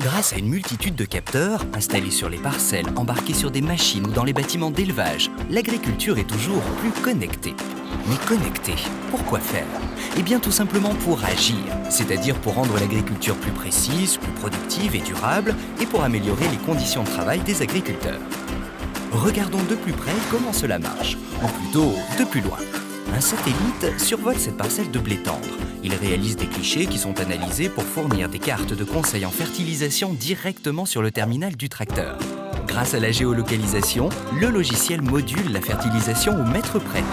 Grâce à une multitude de capteurs installés sur les parcelles, embarqués sur des machines ou dans les bâtiments d'élevage, l'agriculture est toujours plus connectée. Mais connectée, pour quoi faire? Eh bien tout simplement pour agir, c'est-à-dire pour rendre l'agriculture plus précise, plus productive et durable, et pour améliorer les conditions de travail des agriculteurs. Regardons de plus près comment cela marche, ou plutôt de plus loin. Un satellite survole cette parcelle de blé tendre. Il réalise des clichés qui sont analysés pour fournir des cartes de conseils en fertilisation directement sur le terminal du tracteur. Grâce à la géolocalisation, le logiciel module la fertilisation au mètre près.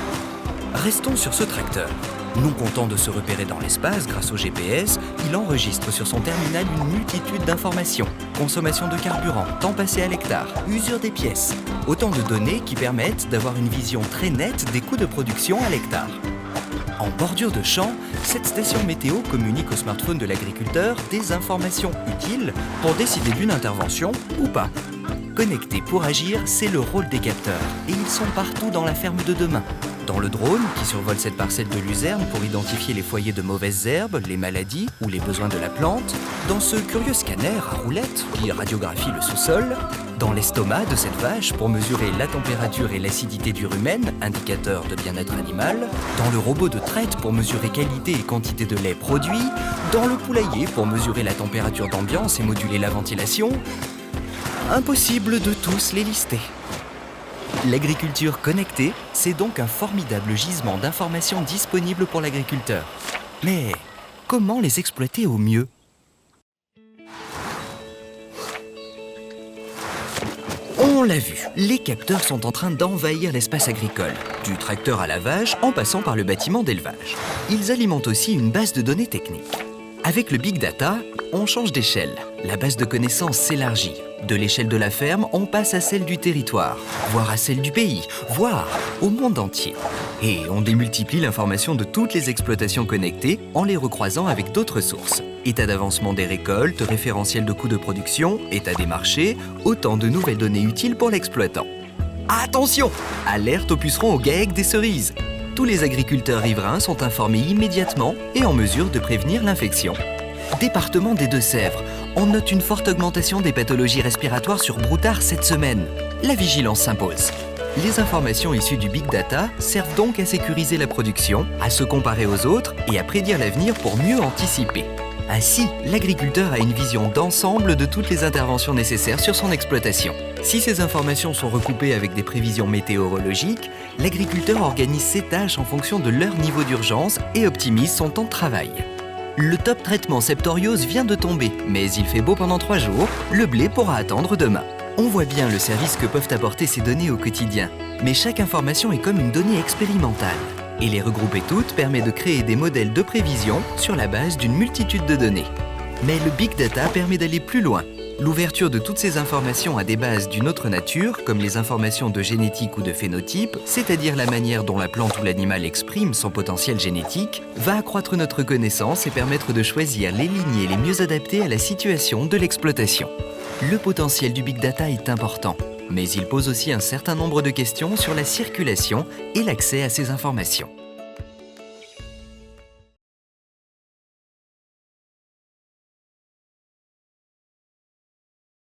Restons sur ce tracteur. Non content de se repérer dans l'espace grâce au GPS, il enregistre sur son terminal une multitude d'informations. Consommation de carburant, temps passé à l'hectare, usure des pièces. Autant de données qui permettent d'avoir une vision très nette des coûts de production à l'hectare. En bordure de champ, cette station météo communique au smartphone de l'agriculteur des informations utiles pour décider d'une intervention ou pas. Connecter pour agir, c'est le rôle des capteurs, et ils sont partout dans la ferme de demain. Dans le drone, qui survole cette parcelle de luzerne pour identifier les foyers de mauvaises herbes, les maladies ou les besoins de la plante, dans ce curieux scanner à roulettes qui radiographie le sous-sol, dans l'estomac de cette vache pour mesurer la température et l'acidité du rumen, indicateur de bien-être animal, dans le robot de traite pour mesurer qualité et quantité de lait produit, dans le poulailler pour mesurer la température d'ambiance et moduler la ventilation. Impossible de tous les lister. L'agriculture connectée, c'est donc un formidable gisement d'informations disponibles pour l'agriculteur. Mais comment les exploiter au mieux? On l'a vu, les capteurs sont en train d'envahir l'espace agricole, du tracteur à la vache en passant par le bâtiment d'élevage. Ils alimentent aussi une base de données techniques. Avec le Big Data, on change d'échelle. La base de connaissances s'élargit. De l'échelle de la ferme, on passe à celle du territoire, voire à celle du pays, voire au monde entier. Et on démultiplie l'information de toutes les exploitations connectées en les recroisant avec d'autres sources. État d'avancement des récoltes, référentiel de coûts de production, état des marchés, autant de nouvelles données utiles pour l'exploitant. Attention! Alerte aux pucerons au GAEC des cerises! Tous les agriculteurs riverains sont informés immédiatement et en mesure de prévenir l'infection. Département des Deux-Sèvres, on note une forte augmentation des pathologies respiratoires sur broutard cette semaine. La vigilance s'impose. Les informations issues du Big Data servent donc à sécuriser la production, à se comparer aux autres et à prédire l'avenir pour mieux anticiper. Ainsi, l'agriculteur a une vision d'ensemble de toutes les interventions nécessaires sur son exploitation. Si ces informations sont recoupées avec des prévisions météorologiques, l'agriculteur organise ses tâches en fonction de leur niveau d'urgence et optimise son temps de travail. Le top traitement septoriose vient de tomber, mais il fait beau pendant 3 jours, le blé pourra attendre demain. On voit bien le service que peuvent apporter ces données au quotidien, mais chaque information est comme une donnée expérimentale. Et les regrouper toutes permet de créer des modèles de prévision sur la base d'une multitude de données. Mais le Big Data permet d'aller plus loin. L'ouverture de toutes ces informations à des bases d'une autre nature, comme les informations de génétique ou de phénotype, c'est-à-dire la manière dont la plante ou l'animal exprime son potentiel génétique, va accroître notre connaissance et permettre de choisir les lignées les mieux adaptées à la situation de l'exploitation. Le potentiel du Big Data est important, mais il pose aussi un certain nombre de questions sur la circulation et l'accès à ces informations.